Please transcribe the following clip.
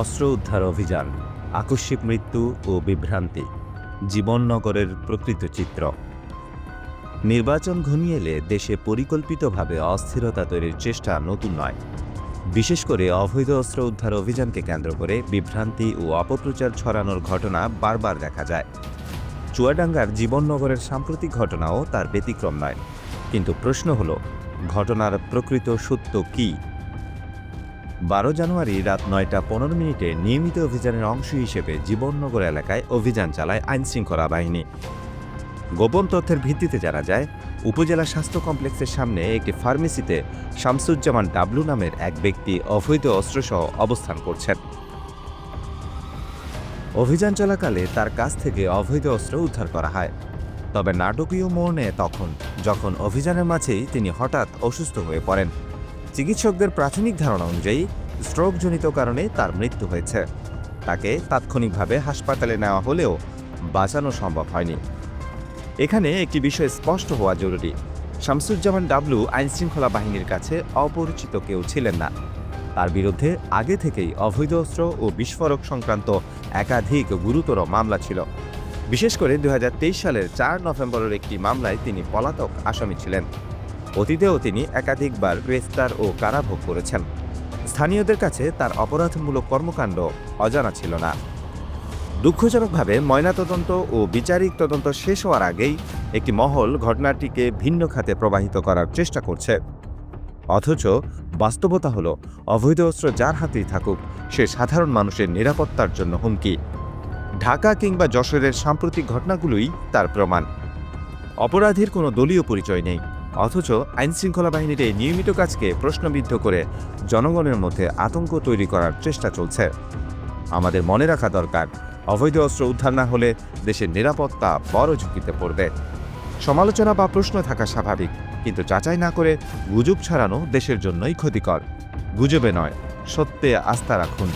অস্ত্র উদ্ধার অভিযান, আকস্মিক মৃত্যু ও বিভ্রান্তি, জীবননগরের প্রকৃত চিত্র। নির্বাচন ঘনিয়ে এলে দেশে পরিকল্পিতভাবে অস্থিরতা তৈরির চেষ্টা নতুন নয়। বিশেষ করে অবৈধ অস্ত্র উদ্ধার অভিযানকে কেন্দ্র করে বিভ্রান্তি ও অপপ্রচার ছড়ানোর ঘটনা বারবার দেখা যায়। চুয়াডাঙ্গার জীবননগরের সাম্প্রতিক ঘটনাও তার ব্যতিক্রম নয়। কিন্তু প্রশ্ন হল, ঘটনার প্রকৃত সত্য কী? 12 জানুয়ারি রাত 9টা 15 নিয়মিত অভিযানের অংশ হিসেবে জীবননগর এলাকায় অভিযান চালায় আইনশৃঙ্খলা বাহিনী। গোপন তথ্যের ভিত্তিতে জানা যায়, উপজেলা স্বাস্থ্য কমপ্লেক্সের সামনে একটি ফার্মেসিতে শামসুজ্জামান ডাবলু নামের এক ব্যক্তি অবৈধ অস্ত্রসহ অবস্থান করছেন। অভিযান চলাকালে তার কাছ থেকে অবৈধ অস্ত্র উদ্ধার করা হয়। তবে নাটকীয় মোড় নেয় তখন, যখন অভিযানের মাঝেই তিনি হঠাৎ অসুস্থ হয়ে পড়েন। চিকিৎসকদের প্রাথমিক ধারণা অনুযায়ী স্ট্রোকজনিত কারণে তার মৃত্যু হয়েছে। তাকে তাৎক্ষণিকভাবে হাসপাতালে নেওয়া হলেও বাঁচানো সম্ভব হয়নি। এখানে একটি বিষয় স্পষ্ট হওয়া জরুরি, শামসুজ্জামান ডাবলু আইনশৃঙ্খলা বাহিনীর কাছে অপরিচিত কেউ ছিলেন না। তার বিরুদ্ধে আগে থেকেই অবৈধ অস্ত্র ও বিস্ফোরক সংক্রান্ত একাধিক গুরুতর মামলা ছিল। বিশেষ করে 2023 সালের 4 নভেম্বরের একটি মামলায় তিনি পলাতক আসামি ছিলেন। অতীতেও তিনি একাধিকবার গ্রেফতার ও কারাভোগ করেছেন। স্থানীয়দের কাছে তার অপরাধমূলক কর্মকাণ্ড অজানা ছিল না। দুঃখজনকভাবে ময়নাতদন্ত ও বিচারিক তদন্ত শেষ হওয়ার আগেই একটি মহল ঘটনাটিকে ভিন্ন খাতে প্রবাহিত করার চেষ্টা করছে। অথচ বাস্তবতা হলো, অবৈধ অস্ত্র যার হাতেই থাকুক, সে সাধারণ মানুষের নিরাপত্তার জন্য হুমকি। ঢাকা কিংবা যশোরের সাম্প্রতিক ঘটনাগুলোই তার প্রমাণ। অপরাধীর কোনো দলীয় পরিচয় নেই, অথচ আইনশৃঙ্খলা বাহিনীর এই নিয়মিত কাজকে প্রশ্নবিদ্ধ করে জনগণের মধ্যে আতঙ্ক তৈরি করার চেষ্টা চলছে। আমাদের মনে রাখা দরকার, অবৈধ অস্ত্র উদ্ধার না হলে দেশের নিরাপত্তা বড় ঝুঁকিতে পড়বে। সমালোচনা বা প্রশ্ন থাকা স্বাভাবিক, কিন্তু যাচাই না করে গুজব ছড়ানো দেশের জন্যই ক্ষতিকর। গুজবে নয়, সত্যে আস্থা রাখুন।